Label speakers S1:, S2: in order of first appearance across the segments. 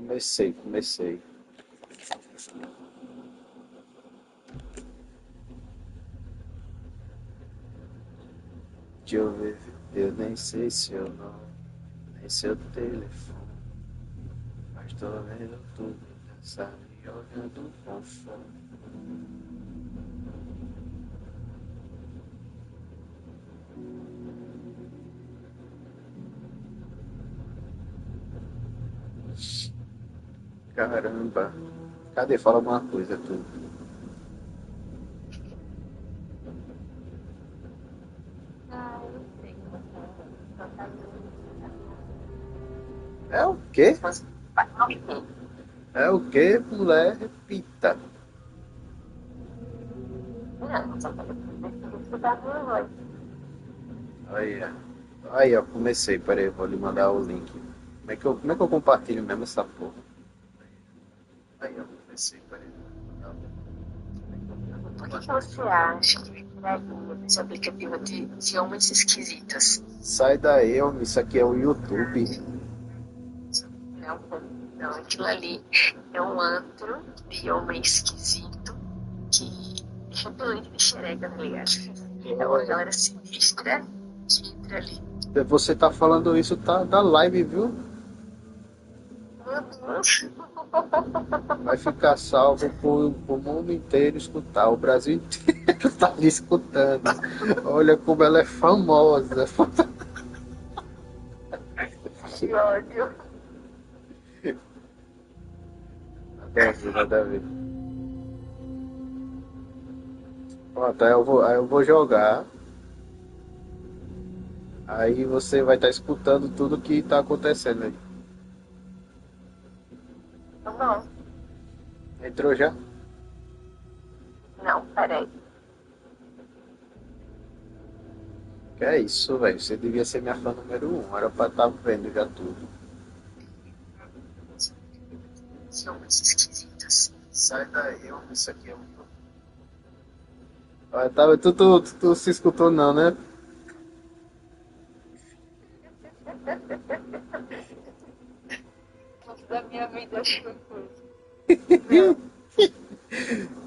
S1: Comecei. Deixa eu ver, eu nem sei seu nome, nem seu telefone, mas tô vendo tudo dançar e olhando com fome. Caramba, cadê? Fala alguma coisa, tu.
S2: Ah, eu sei que você só tá
S1: É o quê?
S2: mas vai não.
S1: É o quê, mulher? Repita.
S2: Não, só tá preciso escutar a minha voz.
S1: Aí, aí, ó, comecei. Peraí, vou lhe mandar o link. Como é que eu compartilho mesmo essa porra? Aí, ó, comecei. Peraí, vou mandar o
S2: Por que
S1: link.
S2: que você acha que me traria nesse aplicativo de homens esquisitos?
S1: Sai daí, homem, isso aqui é o YouTube.
S2: Não, não, aquilo ali é um antro de homem esquisito que simplesmente me xereca, tá ligado? É uma galera sinistra que entra ali.
S1: Você tá falando isso, tá da live, viu?
S2: Meu Deus!
S1: Vai ficar salvo pro mundo inteiro escutar. O Brasil inteiro tá ali escutando. Olha como ela é famosa.
S2: Que ódio!
S1: Nada a ver, nada a ver. Pronto, aí eu vou jogar. Aí você vai estar escutando tudo que tá acontecendo aí.
S2: Tá bom.
S1: Entrou já?
S2: Não, peraí.
S1: Que é isso, velho. Você devia ser minha fã número um. Era pra estar vendo já tudo.
S2: Que homens esquisitos.
S1: Sai daí, homem. Isso aqui é um. Ah, tá, tu se escutou não, né?
S2: Tudo da minha vida achou coisa. Não.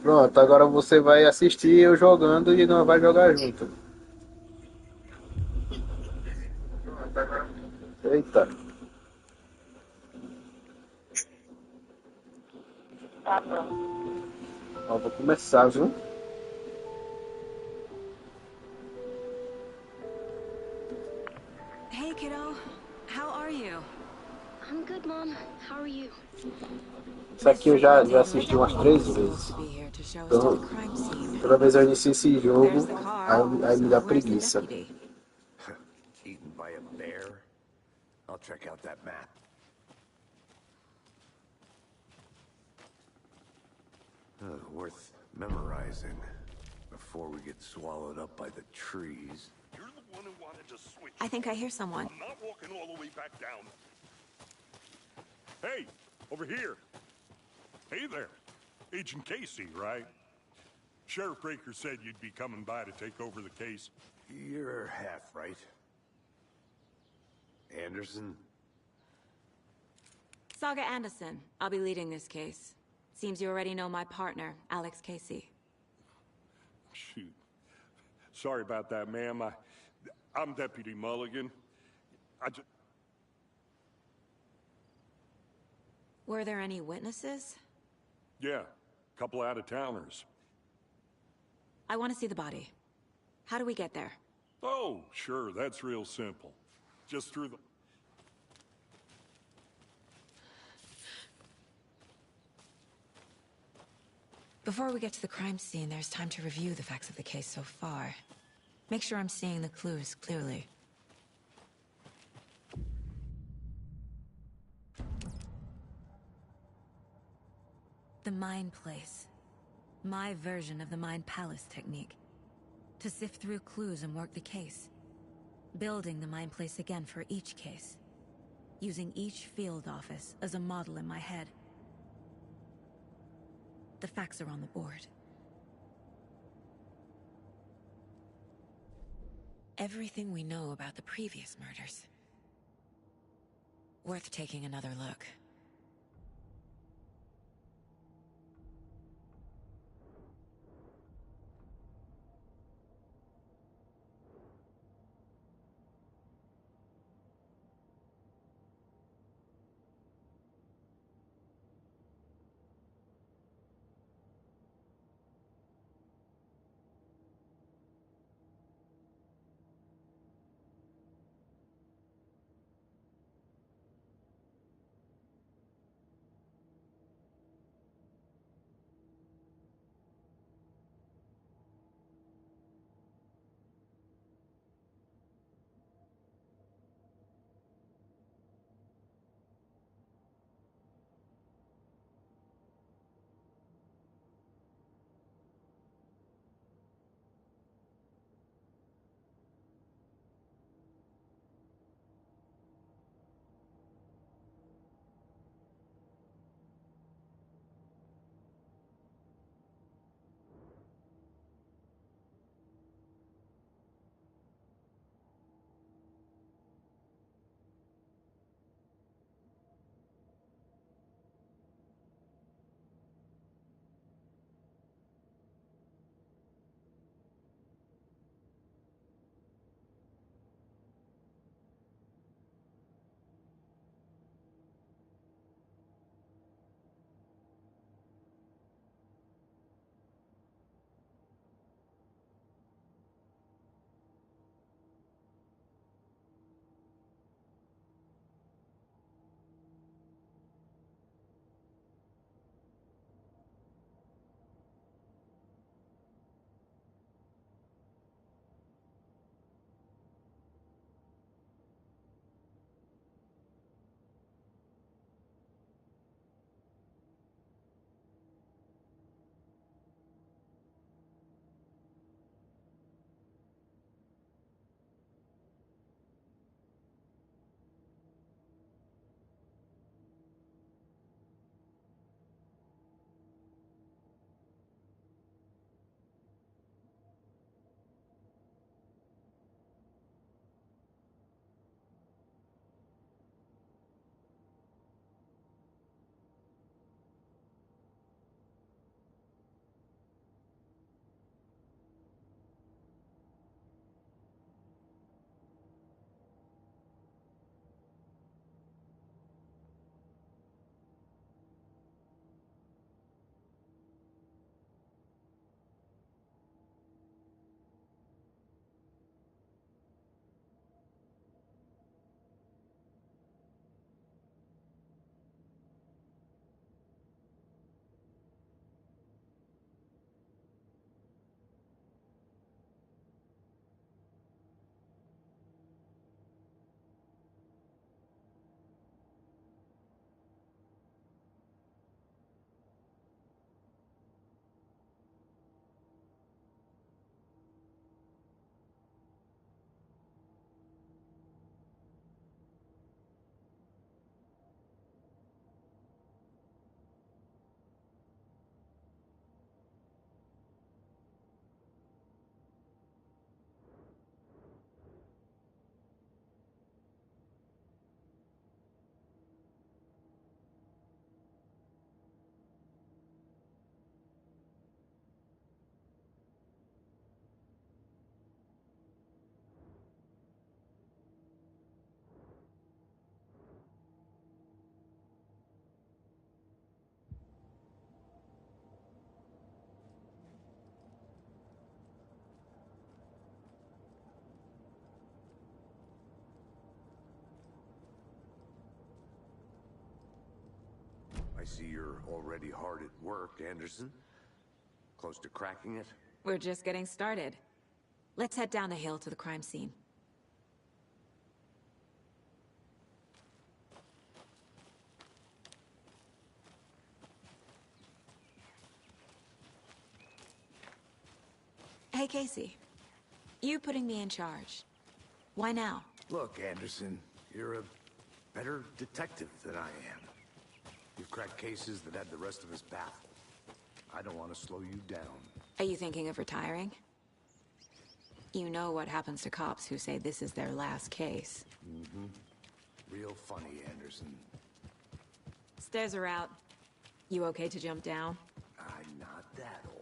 S1: Pronto, agora você vai assistir eu jogando e não vai jogar junto. Eita,
S2: Tá bom.
S1: ó, vou começar, viu?
S3: Hey, kiddo. How are you?
S4: I'm good, Mom. How are you?
S1: Isso aqui eu
S3: Missing you,
S1: já
S3: dear.
S1: assisti umas três
S3: You're supposed
S1: vezes.
S3: to be here to show us to the
S1: Então,
S3: crime scene.
S1: toda vez eu inicio esse jogo,
S3: There's the car.
S1: aí me dá
S3: So where's the
S1: preguiça.
S3: deputy?
S5: Eaten by a bear? I'll check out that map. Worth memorizing before we get swallowed up by the trees.
S6: You're the one who wanted to switch.
S3: I think I hear someone.
S6: I'm not walking all the way back down. Hey, over here. Hey there. Agent Casey, right? Sheriff Breaker said you'd be coming by to take over the case.
S5: You're half right. Anderson?
S3: Saga Anderson. I'll be leading this case. Seems you already know my partner, Alex Casey.
S6: Shoot. Sorry about that, ma'am. I'm Deputy Mulligan.
S3: Were there any witnesses?
S6: Yeah, a couple out-of-towners.
S3: I want to see the body. How do we get there?
S6: Oh, sure, that's real simple. Just through the...
S3: Before we get to the crime scene, there's time to review the facts of the case so far. Make sure I'm seeing the clues clearly. The Mind Place. My version of the Mind Palace technique. To sift through clues and work the case. Building the Mind Place again for each case. Using each field office as a model in my head. The facts are on the board. Everything we know about the previous murders. Worth taking another look.
S5: see you're already hard at work, Anderson. Close to cracking it?
S3: We're just getting started. Let's head down the hill to the crime scene. Hey, Casey. You putting me in charge. Why now?
S5: Look, Anderson, you're a better detective than I am. You've cracked cases that had the rest of us baffled. I don't want to slow you down.
S3: Are you thinking of retiring? You know what happens to cops who say this is their last case.
S5: Mm-hmm. Real funny, Anderson.
S3: Stairs are out. You okay to jump down?
S5: I'm not that old.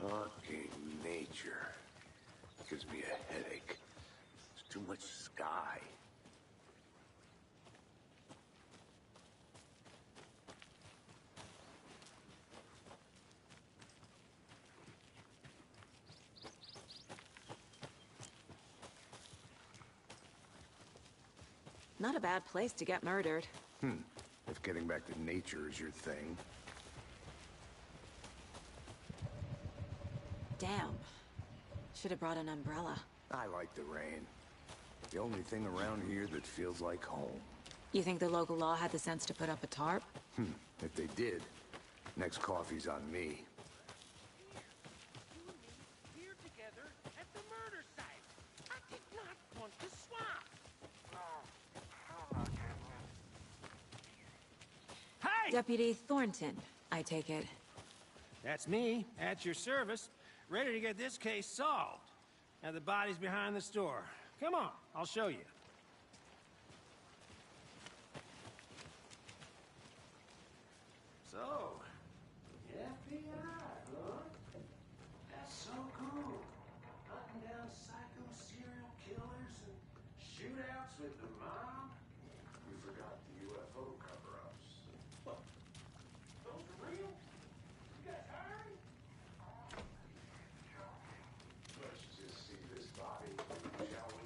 S5: Fucking nature. Gives me a headache. There's too much sky.
S3: Not a bad place to get murdered.
S5: If getting back to nature is your thing.
S3: Damn. Should have brought an umbrella.
S5: I like the rain. The only thing around here that feels like home.
S3: You think the local law had the sense to put up a tarp?
S5: If they did, next coffee's on me.
S7: Here together at the murder site. I did not want to swap. Hey!
S3: Deputy Thornton, I take it.
S7: That's me, at your service, ready to get this case solved. Now the body's behind the store. Come on, I'll show you. So, FBI, huh? That's so cool. Hunting down psycho serial killers and shootouts with the mob.
S5: We forgot the UFO cover-ups.
S7: What? Those are real? You guys hiring?
S5: Let's just see this body, shall we?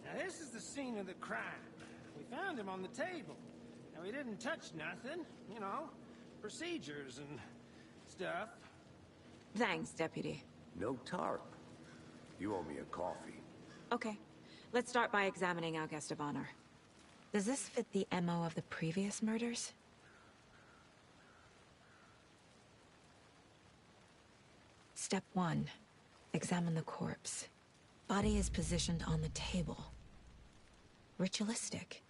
S7: Now this is the scene of the crime. We found him on the table. Now he didn't touch nothing, you know, procedures and stuff.
S3: Thanks, Deputy.
S5: No tarp. You owe me a coffee.
S3: Okay. Let's start by examining our guest of honor. Does this fit the MO of the previous murders? Step 1. Examine the corpse. Body is positioned on the table. Ritualistic.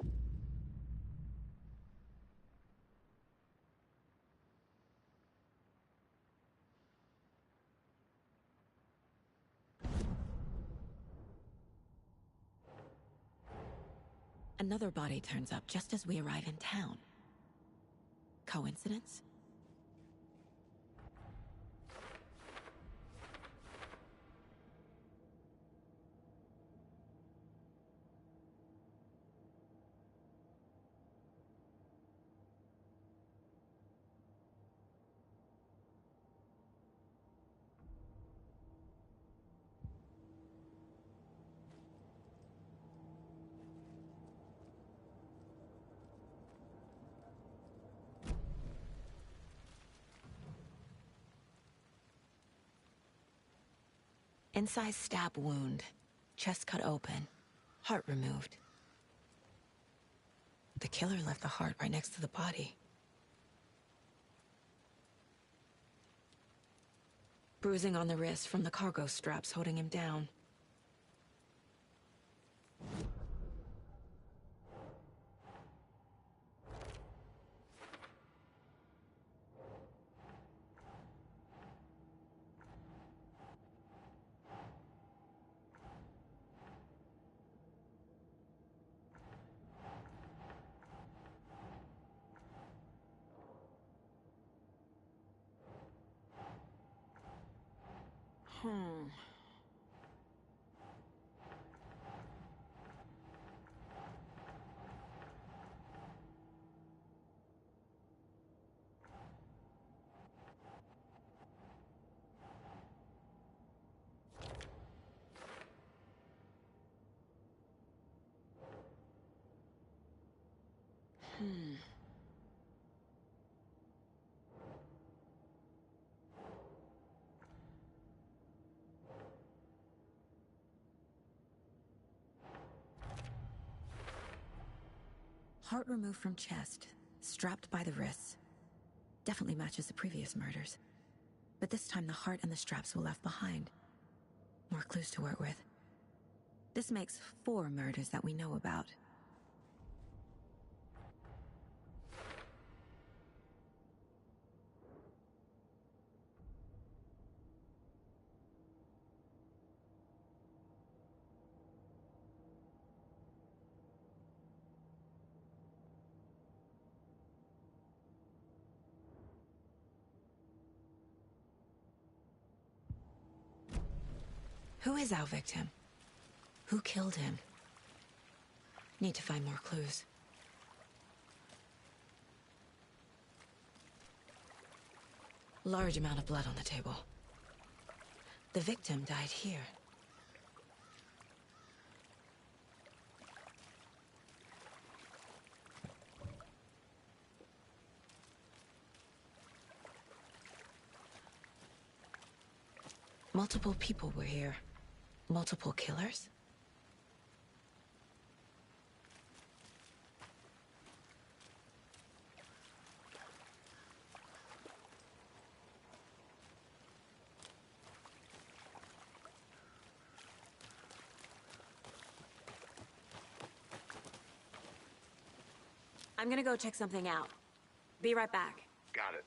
S3: Another body turns up just as we arrive in town. Coincidence? Incised stab wound. Chest cut open. Heart removed. The killer left the heart right next to the body. Bruising on the wrist from the cargo straps holding him down. Heart removed from chest, strapped by the wrists. Definitely matches the previous murders. But this time the heart and the straps were left behind. More clues to work with. This makes 4 murders that we know about. Who is our victim? Who killed him? Need to find more clues. Large amount of blood on the table. The victim died here. Multiple people were here. Multiple killers? I'm gonna go check something out. Be right back.
S5: Got it.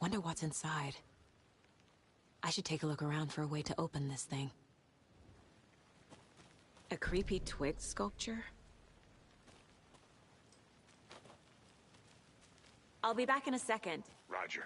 S3: Wonder what's inside. I should take a look around for a way to open this thing. A creepy twig sculpture? I'll be back in a second.
S5: Roger.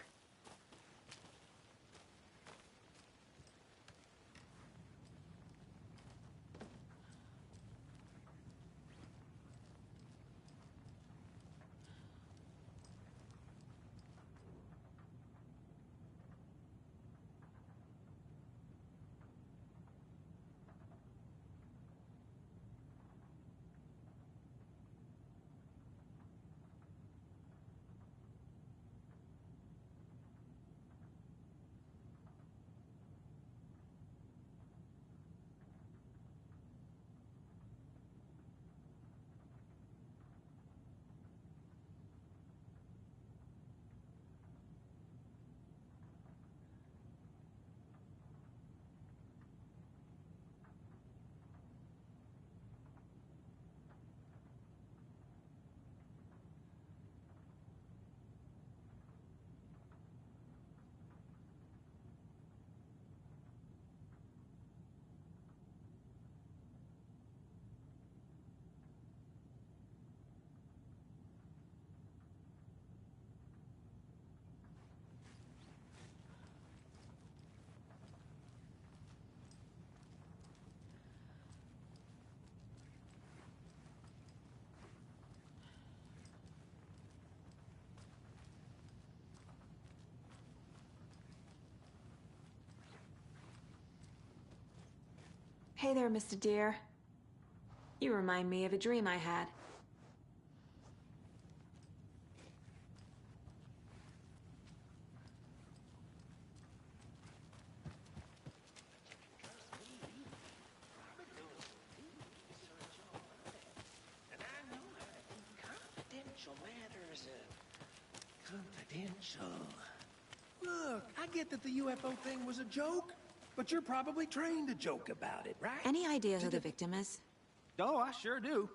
S3: Hey there, Mr. Deer. You remind me of a dream I had.
S7: And I know how to keep confidential matters confidential. Look, I get that the UFO thing was a joke, but you're probably trained to joke about it, right?
S3: Any idea who the victim is?
S7: Oh, I sure do.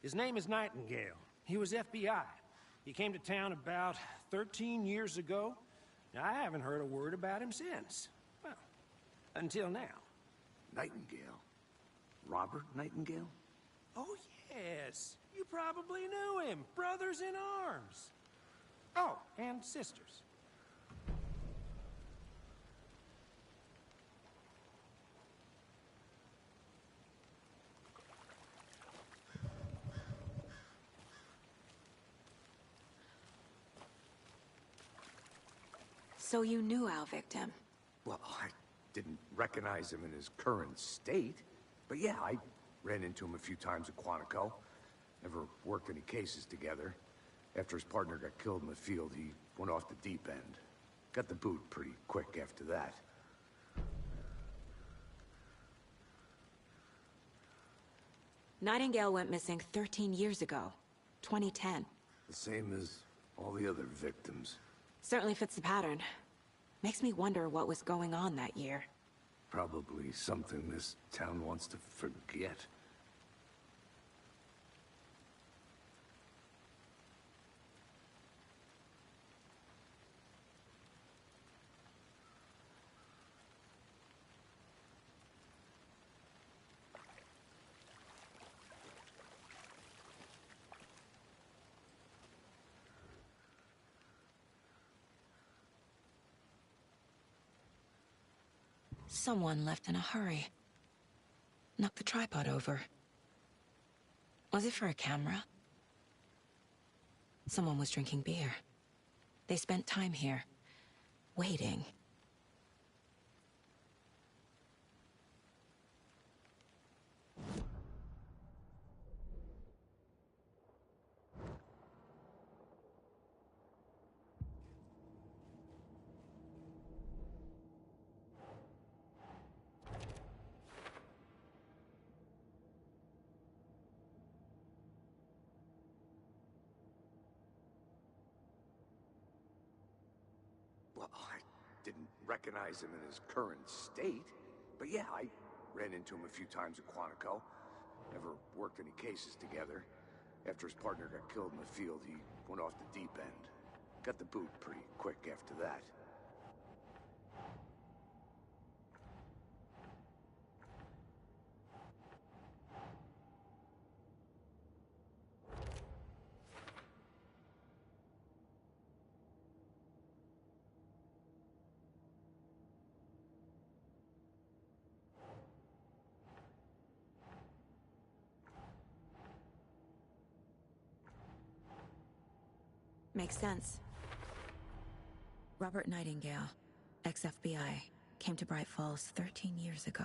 S7: His name is Nightingale. He was FBI. He came to town about 13 years ago. Now, I haven't heard a word about him since. Well, until now.
S5: Nightingale? Robert Nightingale?
S7: Oh, yes. You probably knew him. Brothers in arms. Oh, and sisters.
S3: So you knew our victim?
S5: Well, I didn't recognize him in his current state. But yeah, I ran into him a few times at Quantico. Never worked any cases together. After his partner got killed in the field, he went off the deep end. Got the boot pretty quick after that.
S3: Nightingale went missing 13 years ago. 2010.
S5: The same as all the other victims.
S3: Certainly fits the pattern. Makes me wonder what was going on that year.
S5: Probably something this town wants to forget.
S3: Someone left in a hurry. Knocked the tripod over. Was it for a camera? Someone was drinking beer. They spent time here, waiting.
S5: Well, I didn't recognize him in his current state. But yeah, I ran into him a few times at Quantico. Never worked any cases together. After his partner got killed in the field, he went off the deep end. Got the boot pretty quick after that.
S3: Makes sense. Robert Nightingale, ex-FBI, came to Bright Falls 13 years ago.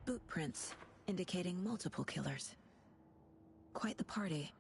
S3: Boot prints, indicating multiple killers. Quite the party.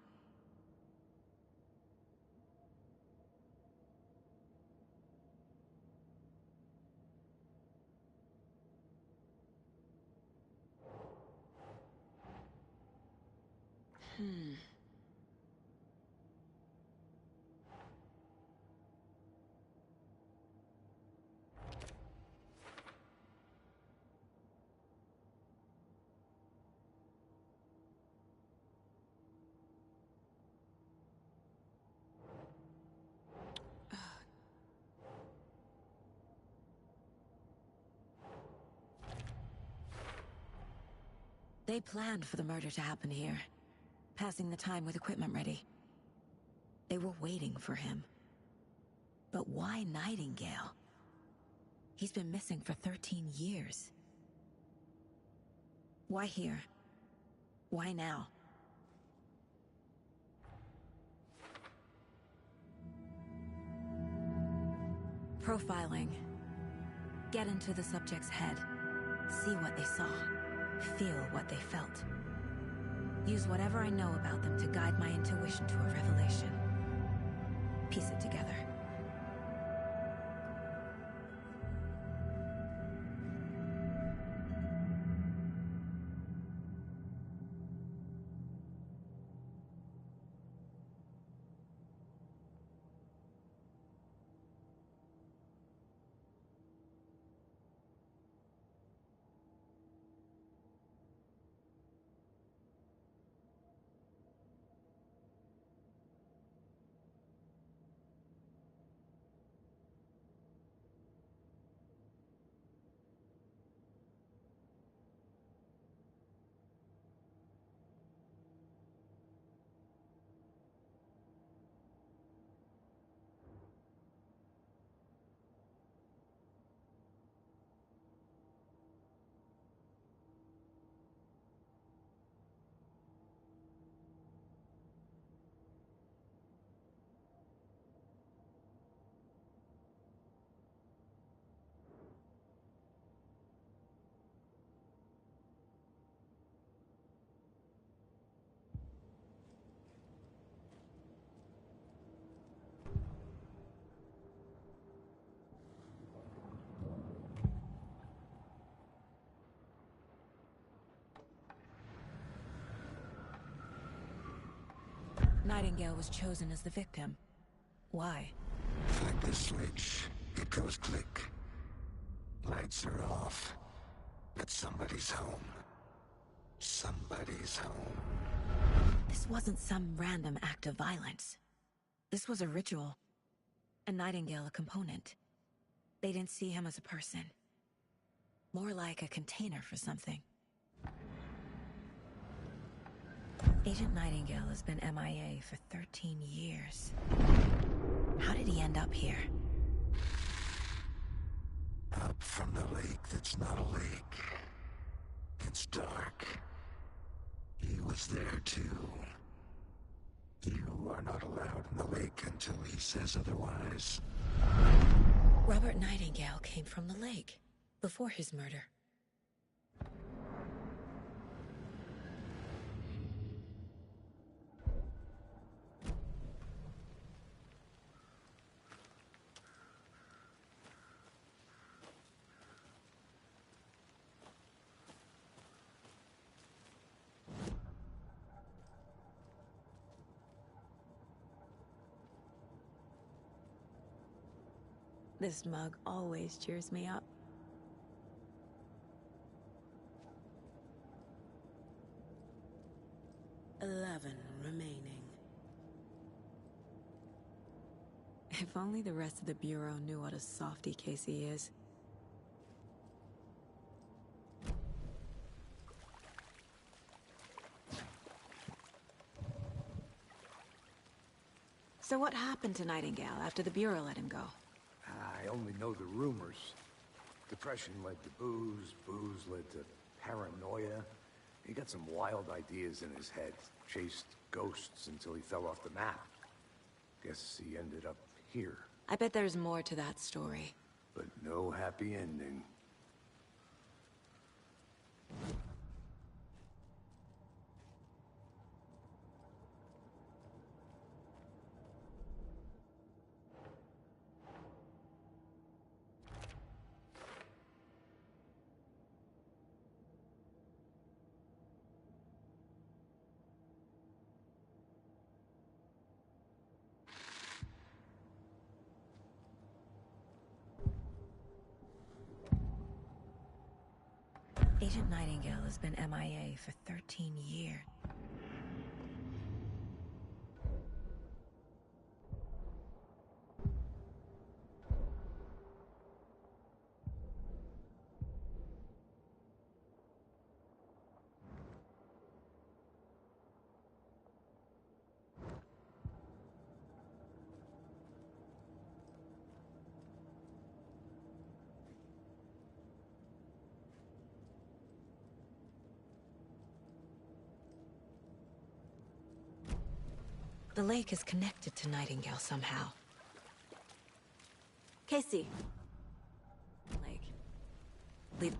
S3: They planned for the murder to happen here, passing the time with equipment ready. They were waiting for him. But why Nightingale? He's been missing for 13 years. Why here? Why now? Profiling. Get into the subject's head. See what they saw. Feel what they felt. Use whatever I know about them to guide my intuition to a revelation. Piece it together. Nightingale was chosen as the victim. Why?
S5: Flick the switch. It goes click. Lights are off. But somebody's home. Somebody's home.
S3: This wasn't some random act of violence. This was a ritual. And Nightingale a component. They didn't see him as a person. More like a container for something. Agent Nightingale has been MIA for 13 years. How did he end up here?
S5: Up from the lake that's not a lake. It's dark. He was there too. You are not allowed in the lake until he says otherwise.
S3: Robert Nightingale came from the lake, before his murder. This mug always cheers me up. "11 remaining. If only the rest of the Bureau knew what a softy Casey is. So what happened to Nightingale after the Bureau let him go?
S5: I only know the rumors. Depression led to booze, booze led to paranoia. He got some wild ideas in his head, chased ghosts until he fell off the map. Guess he ended up here.
S3: I bet there's more to that story.
S5: But no happy ending.
S3: Agent Nightingale has been MIA for 13 years. The lake is connected to Nightingale somehow. Casey. Lake. Leave.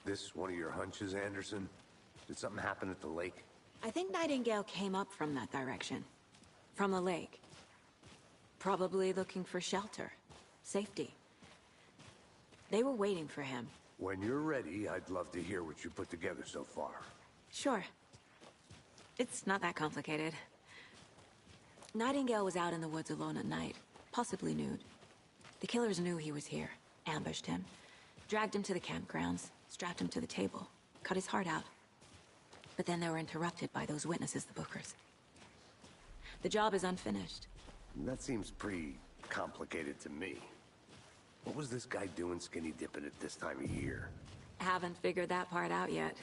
S5: This one of your hunches, Anderson? Did something happen at the lake?
S3: I think Nightingale came up from that direction. From the lake. Probably looking for shelter. Safety. They were waiting for him.
S5: When you're ready, I'd love to hear what you put together so far.
S3: Sure. It's not that complicated. Nightingale was out in the woods alone at night, possibly nude. The killers knew he was here, ambushed him, dragged him to the campgrounds, strapped him to the table, cut his heart out. But then they were interrupted by those witnesses, the Bookers. The job is unfinished.
S5: That seems pretty complicated to me. What was this guy doing skinny dipping at this time of year?
S3: Haven't figured that part out yet.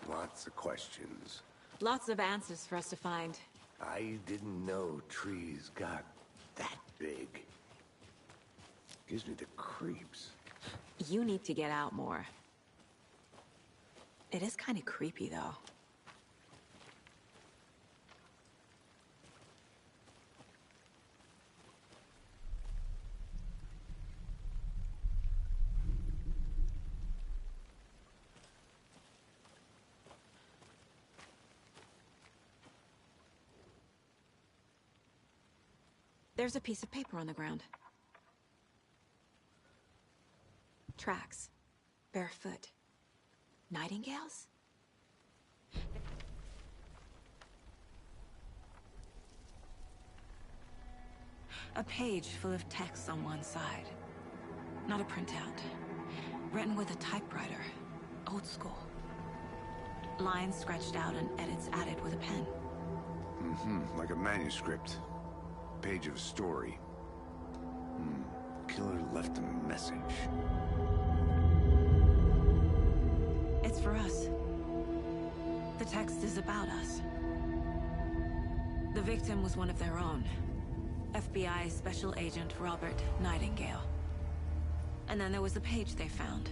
S5: Lots of questions.
S3: Lots of answers for us to find.
S5: I didn't know trees got that big. Gives me the creeps.
S3: You need to get out more. It is kind of creepy, though. There's a piece of paper on the ground. Tracks. Barefoot. Nightingales? A page full of text on one side. Not a printout. Written with a typewriter. Old school. Lines scratched out and edits added with a pen.
S5: Like a manuscript. Page of a story. Killer left a message.
S3: It's for us. The text is about us. The victim was one of their own. FBI Special Agent Robert Nightingale. And then there was the page they found.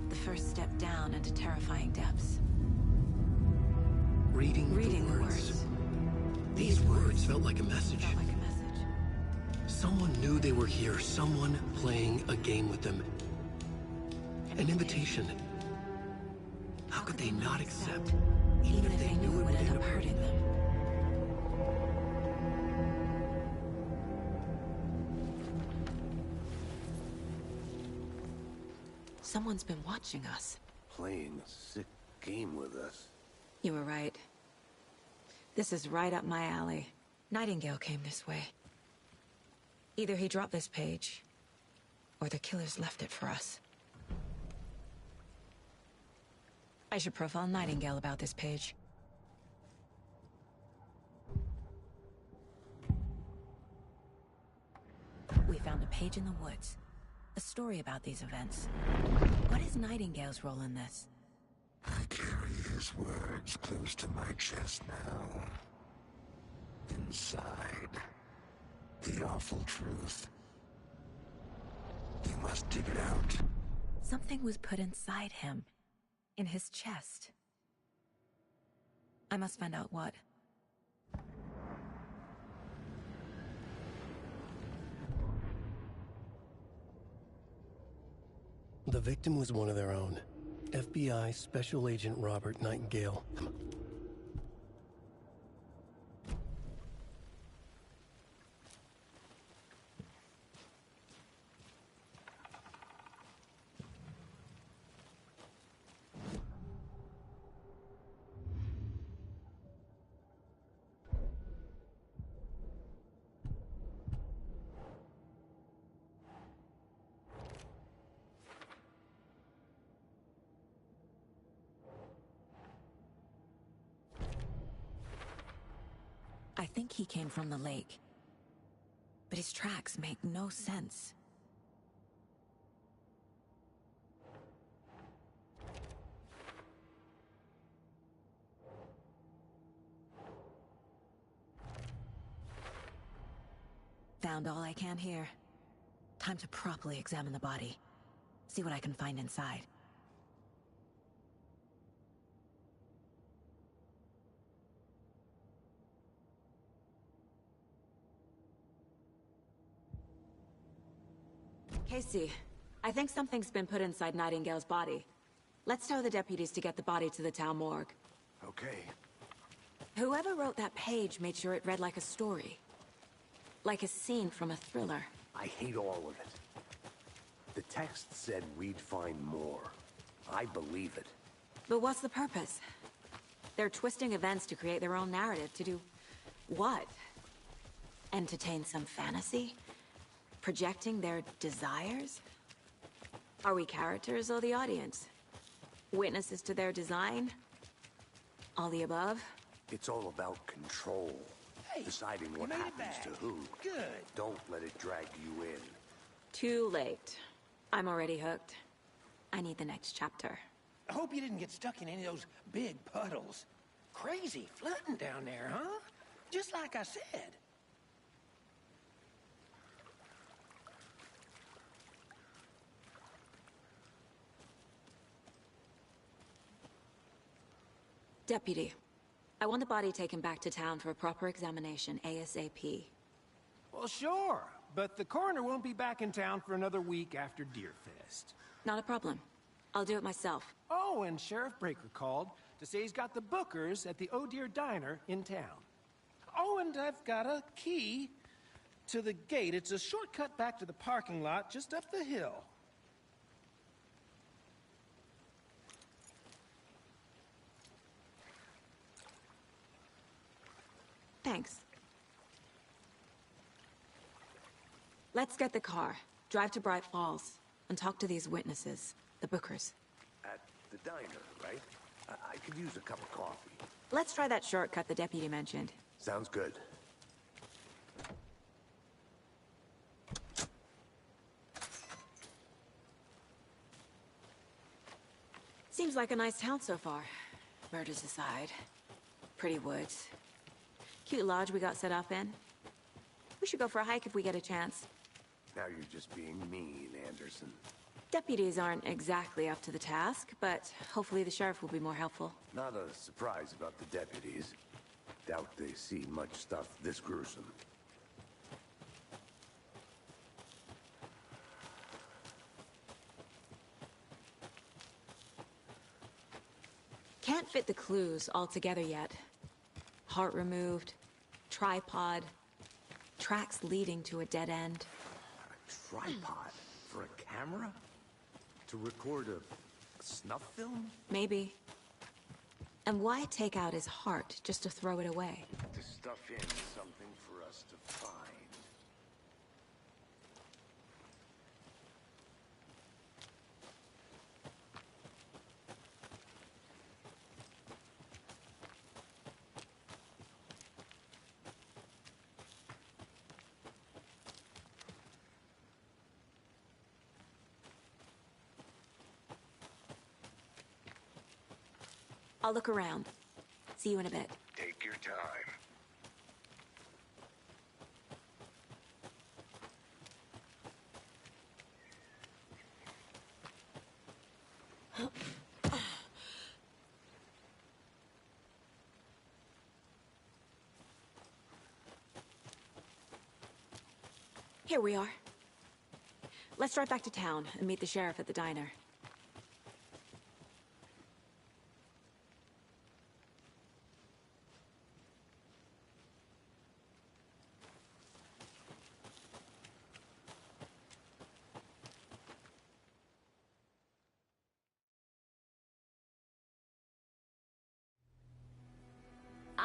S3: The first step down into terrifying depths.
S8: Reading the words. These words felt like a message.
S3: Felt like a message.
S8: Someone knew they were here, someone playing a game with them. An invitation. How could they not accept, even if they knew it would end up hurting them?
S3: Someone's been watching us.
S5: Playing a sick game with us.
S3: You were right. This is right up my alley. Nightingale came this way. Either he dropped this page, or the killers left it for us. I should profile Nightingale about this page. We found a page in the woods. A story about these events. What is Nightingale's role in this?
S9: I carry his words close to my chest now. Inside, the awful truth. You must dig it out.
S3: Something was put inside him. In his chest. I must find out what.
S8: The victim was one of their own. FBI Special Agent Robert Nightingale.
S3: I think he came from the lake. But his tracks make no sense. Found all I can here. Time to properly examine the body. See what I can find inside. Casey, I think something's been put inside Nightingale's body. Let's tell the deputies to get the body to the town morgue.
S5: Okay.
S3: Whoever wrote that page made sure it read like a story. Like a scene from a thriller.
S5: I hate all of it. The text said we'd find more. I believe it.
S3: But what's the purpose? They're twisting events to create their own narrative. To do what? Entertain some fantasy? Projecting their desires? Are we characters or the audience? Witnesses to their design? All the above?
S5: It's all about control.
S7: Hey,
S5: deciding what
S7: you made it
S5: happens
S7: back.
S5: to who.
S7: Good.
S5: Don't let it drag you in.
S3: Too late. I'm already hooked. I need the next chapter.
S7: I hope you didn't get stuck in any of those big puddles. Crazy flooding down there, huh? Just like I said.
S3: Deputy, I want the body taken back to town for a proper examination ASAP.
S7: Well, sure. But the coroner won't be back in town for another week after Deerfest.
S3: Not a problem. I'll do it myself.
S7: Oh, and Sheriff Breaker called to say he's got the bookers at the Oh Dear Diner in town. Oh, and I've got a key to the gate. It's a shortcut back to the parking lot just up the hill.
S3: Thanks. Let's get the car, drive to Bright Falls, and talk to these witnesses, the bookers.
S5: At the diner, right? I could use a cup of coffee.
S3: Let's try that shortcut the deputy mentioned.
S5: Sounds good.
S3: Seems like a nice town so far. Murders aside. Pretty woods. Cute lodge we got set up in. We should go for a hike if we get a chance.
S5: Now you're just being mean, Anderson.
S3: Deputies aren't exactly up to the task, but hopefully the sheriff will be more helpful.
S5: Not a surprise about the deputies. Doubt they see much stuff this gruesome.
S3: Can't fit the clues all together yet. Heart removed, tripod, tracks leading to a dead end.
S5: A tripod? For a camera? To record a snuff film?
S3: Maybe. And why take out his heart just to throw it away?
S5: To stuff in something for us to find.
S3: I'll look around. See you in a bit.
S5: Take your time.
S3: Here we are. Let's drive back to town and meet the sheriff at the diner.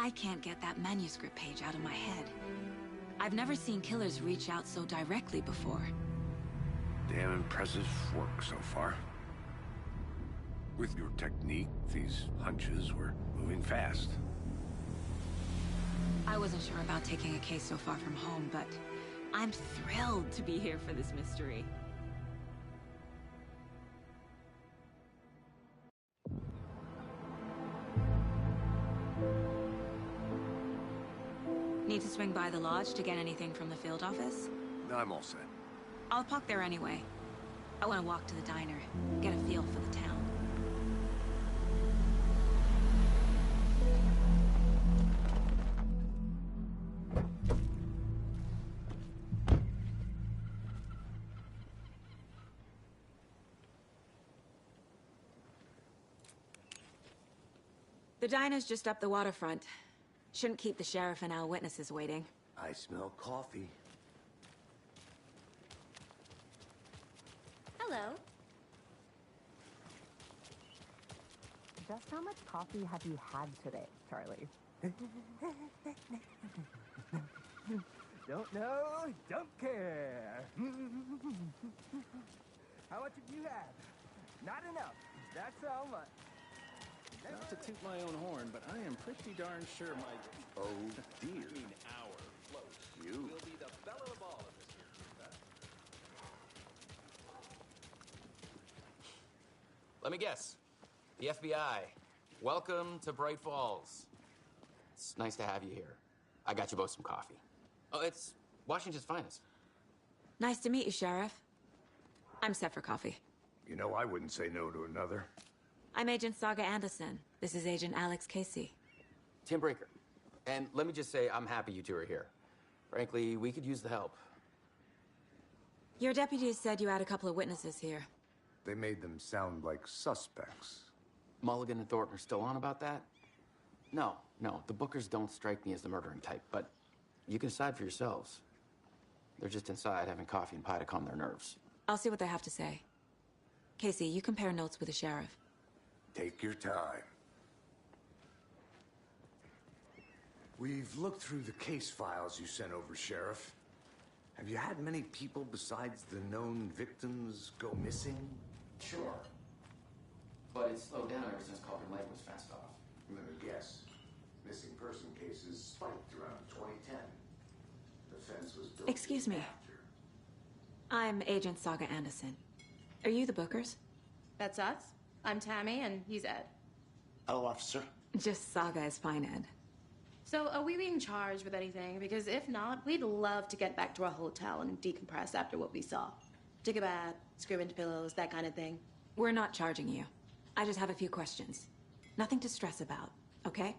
S3: I can't get that manuscript page out of my head. I've never seen killers reach out so directly before.
S5: Damn impressive work so far. With your technique, these hunches were moving fast.
S3: I wasn't sure about taking a case so far from home, but I'm thrilled to be here for this mystery. Need to swing by the lodge to get anything from the field office?
S5: I'm all set.
S3: I'll park there anyway. I want to walk to the diner, get a feel for the town. The diner's just up the waterfront. Shouldn't keep the sheriff and our witnesses waiting.
S5: I smell coffee.
S4: Hello.
S10: Just how much coffee have you had today, Charlie? Don't know, don't care. How much have you had? Not enough. That's how much.
S11: Not to toot my own horn, but I am pretty darn sure my...
S5: Oh, dear.
S11: I mean, our float
S5: You.
S11: will be the belle of the ball of this year's fest.
S12: Let me guess. The FBI. Welcome to Bright Falls. It's nice to have you here. I got you both some coffee. Oh, it's Washington's finest.
S3: Nice to meet you, Sheriff. I'm set for coffee.
S5: You know, I wouldn't say no to another.
S3: I'm Agent Saga Anderson. This is Agent Alex Casey.
S12: Tim Breaker. And let me just say, I'm happy you two are here. Frankly, we could use the help.
S3: Your deputies said you had a couple of witnesses here.
S5: They made them sound like suspects.
S12: Mulligan and Thornton are still on about that? No, the Bookers don't strike me as the murdering type, but you can decide for yourselves. They're just inside having coffee and pie to calm their nerves.
S3: I'll see what they have to say. Casey, you compare notes with the sheriff.
S5: Take your time. We've looked through the case files you sent over, Sheriff. Have you had many people besides the known victims go missing?
S12: Sure. But it's slowed down ever since Calder Lake was fenced off.
S5: Let me guess. Missing person cases spiked around 2010. The fence was built.
S3: Excuse me.
S5: After.
S3: I'm Agent Saga Anderson. Are you the Bookers?
S13: That's us. I'm Tammy, and he's Ed.
S14: Hello, officer.
S3: Just Saga is fine, Ed.
S13: So, are we being charged with anything? Because if not, we'd love to get back to our hotel and decompress after what we saw. Take a bath, scream into pillows, that kind of thing.
S3: We're not charging you. I just have a few questions. Nothing to stress about, okay?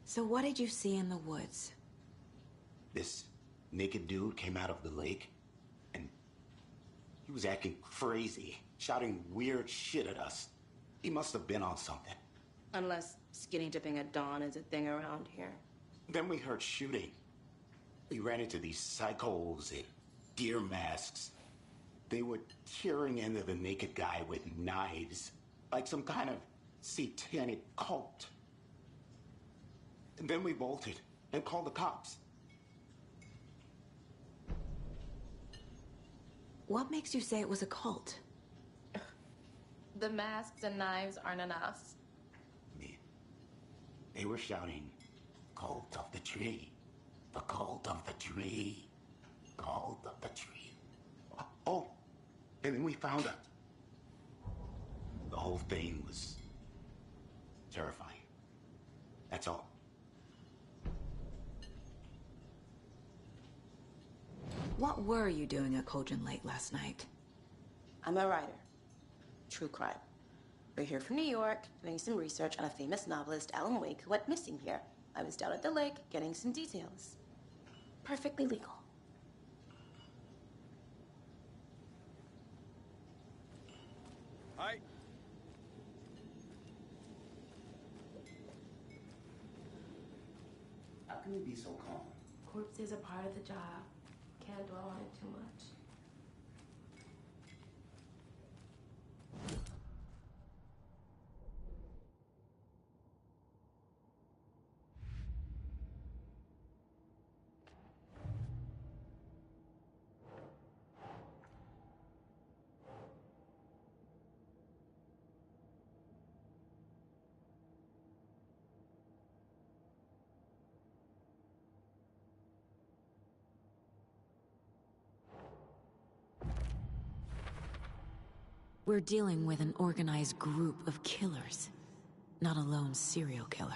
S3: So what did you see in the woods?
S14: This naked dude came out of the lake, and he was acting crazy, shouting weird shit at us. He must have been on something.
S13: Unless skinny dipping at dawn is a thing around here.
S14: Then we heard shooting. We ran into these psychos in deer masks. They were tearing into the naked guy with knives, like some kind of satanic cult. And then we bolted and called the cops.
S3: What makes you say it was a cult?
S13: The masks and knives aren't enough.
S14: They were shouting, "Cult of the tree, the cult of the tree, cult of the tree." Oh, and then we found out. The whole thing was terrifying. That's all.
S3: What were you doing at Cauldron Lake last night?
S13: I'm a writer. True crime. We're here from New York, doing some research on a famous novelist, Alan Wake, who went missing here. I was down at the lake, getting some details. Perfectly legal.
S11: Hi.
S14: How can you be so calm?
S13: Corpses are part of the job. Can't dwell on it too much.
S3: We're dealing with an organized group of killers, not a lone serial killer.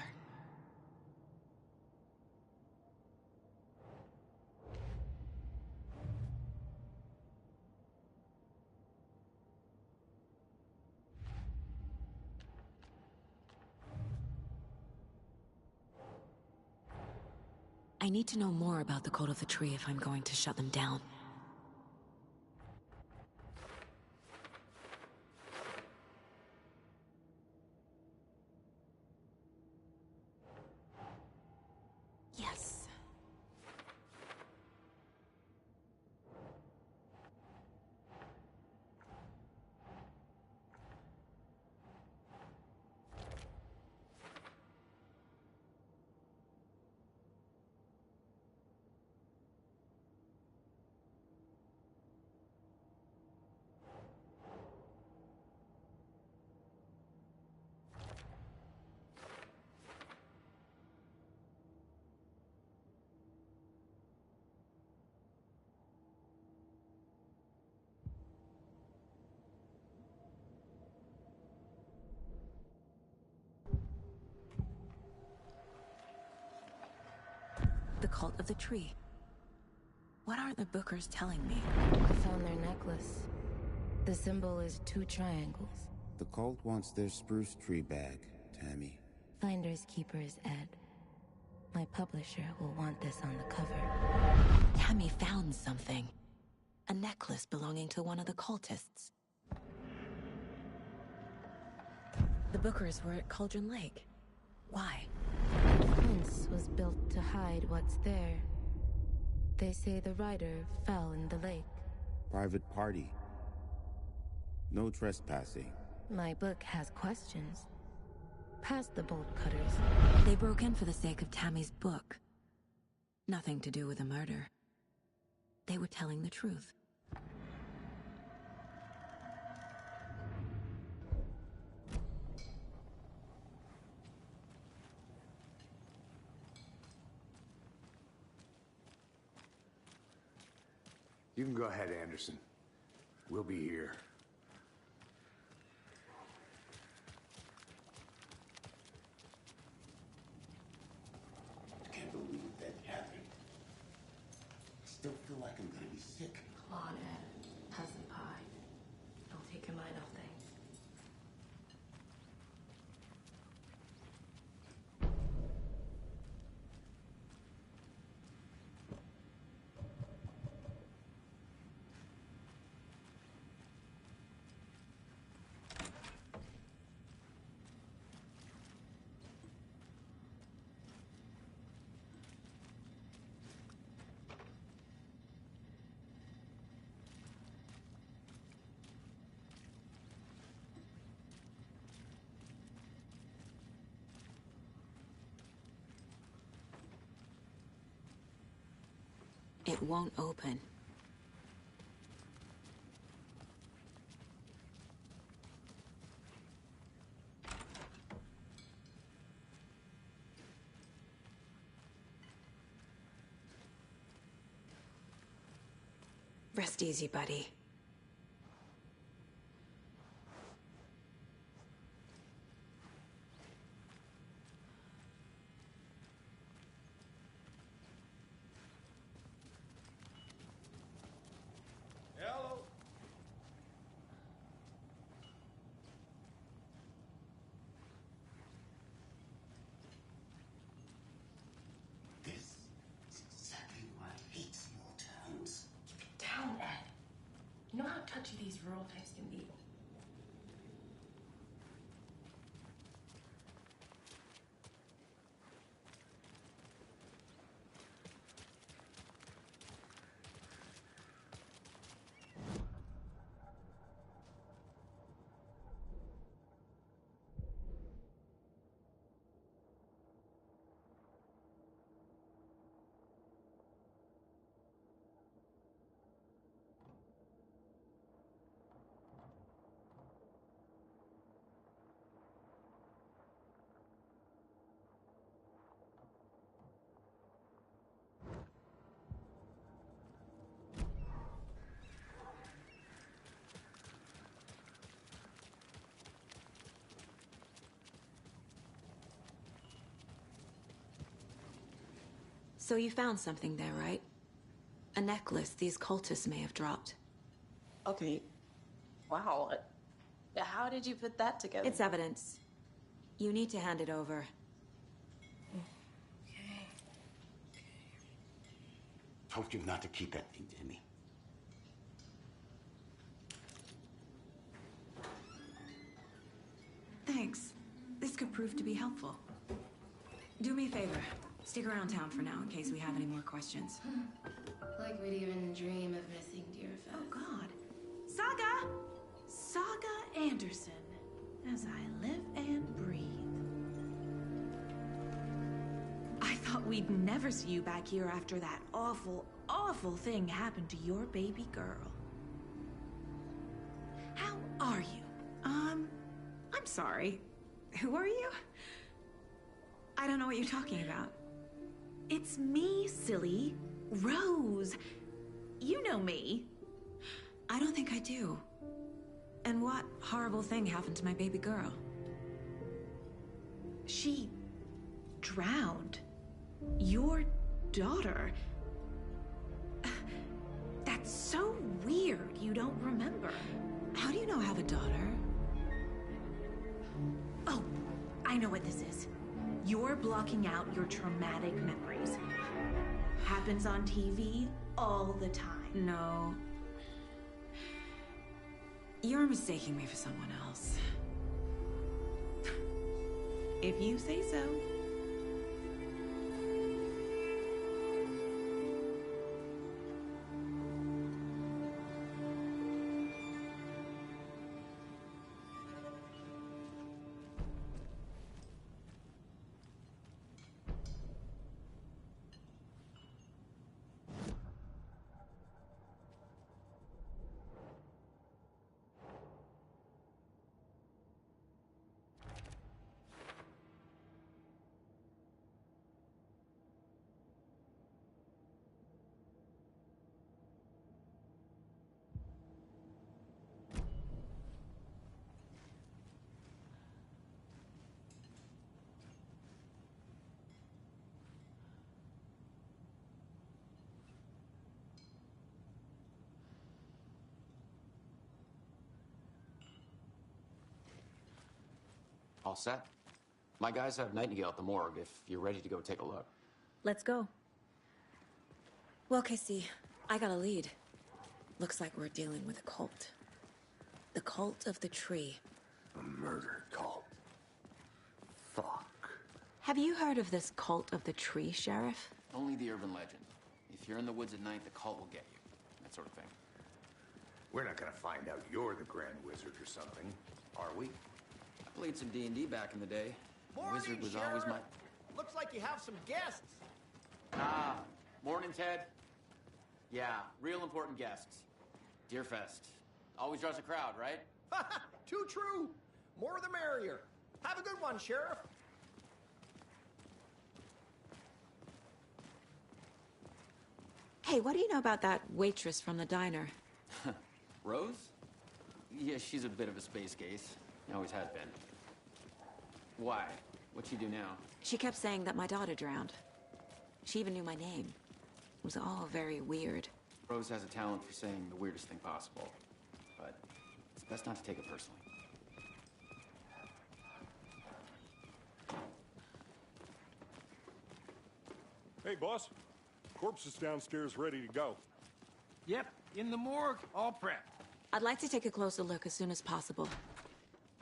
S3: I need to know more about the Cult of the Tree if I'm going to shut them down. Yes. The Cult of the Tree. What aren't the Bookers telling me?
S15: I found their necklace. The symbol is 2 triangles.
S16: The cult wants their spruce tree back, Tammy.
S15: Finders keepers, Ed. My publisher will want this on the cover.
S3: Tammy found something. A necklace belonging to one of the cultists. The Bookers were at Cauldron Lake. Why?
S15: The fence was built to hide what's there. They say the rider fell in the lake.
S16: Private party. No trespassing.
S15: My book has questions. Past the bolt cutters.
S3: They broke in for the sake of Tammy's book. Nothing to do with the murder. They were telling the truth.
S5: You can go ahead, Anderson. We'll be here.
S14: I can't believe that happened. I still feel like I'm gonna be sick.
S15: Come on, Ed. Have some pie. Don't take your mind off things.
S3: It won't open. Rest easy, buddy.
S7: Hello.
S14: This is exactly why I hate small towns.
S15: Keep it down, Ed. You know how touchy these rural types can be.
S3: So you found something there, right? A necklace these cultists may have dropped.
S13: Okay. Wow. How did you put that together?
S3: It's evidence. You need to hand it over.
S14: Told you not to keep that thing, Jimmy.
S17: Thanks. This could prove to be helpful. Do me a favor. Stick around town for now in case we have any more questions.
S15: Like we'd even dream of missing Deerfest.
S17: Oh, God. Saga! Saga Anderson. As I live and breathe. I thought we'd never see you back here after that awful, awful thing happened to your baby girl. How are you? I'm sorry. Who are you? I don't know what you're talking about. It's me, silly. Rose. You know me.
S3: I don't think I do. And what horrible thing happened to my baby girl?
S17: She drowned. Your daughter. That's so weird you don't remember.
S3: How do you know I have a daughter?
S17: Oh, I know what this is. You're blocking out your traumatic memories. Happens on TV all the time.
S3: No. You're mistaking me for someone else.
S17: If you say so.
S12: All set? My guys have Nightingale at the morgue if you're ready to go take a look.
S3: Let's go. Well, Casey, I got a lead. Looks like we're dealing with a cult. The cult of the tree.
S5: A murder cult. Fuck.
S3: Have you heard of this cult of the tree, Sheriff?
S12: Only the urban legend. If you're in the woods at night, the cult will get you. That sort of thing.
S5: We're not gonna find out you're the Grand Wizard or something, are we?
S12: I played some D&D back in the day.
S7: Morning,
S12: Wizard was
S7: Sheriff.
S12: always my...
S7: Looks like you have some guests.
S12: Ah, morning, Ted. Yeah, real important guests. Deerfest. Always draws a crowd, right?
S7: Too true. More the merrier. Have a good one, Sheriff.
S3: Hey, what do you know about that waitress from the diner?
S12: Rose? Yeah, she's a bit of a space case. Always has been. Why? What'd she do now?
S3: She kept saying that my daughter drowned. She even knew my name. It was all very weird.
S12: Rose has a talent for saying the weirdest thing possible. But it's best not to take it personally.
S6: Hey, boss. Corpse is downstairs ready to go.
S7: Yep, in the morgue, all prepped.
S3: I'd like to take a closer look as soon as possible.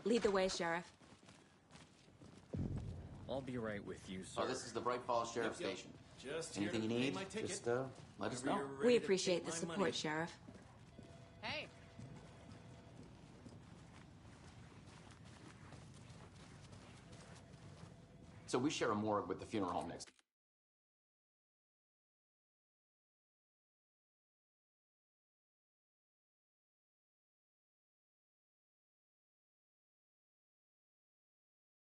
S3: Lead the way, Sheriff.
S11: I'll be right with you, sir.
S12: Oh, this is the Bright Falls Sheriff Station.
S11: Just
S12: Anything you
S11: here to pay
S12: need,
S11: my ticket.
S12: just let us know.
S11: Whenever you're ready
S3: We
S11: to
S3: appreciate
S11: take
S3: the
S11: my
S3: support,
S11: money.
S3: Sheriff.
S18: Hey.
S12: So we share a morgue with the funeral home next.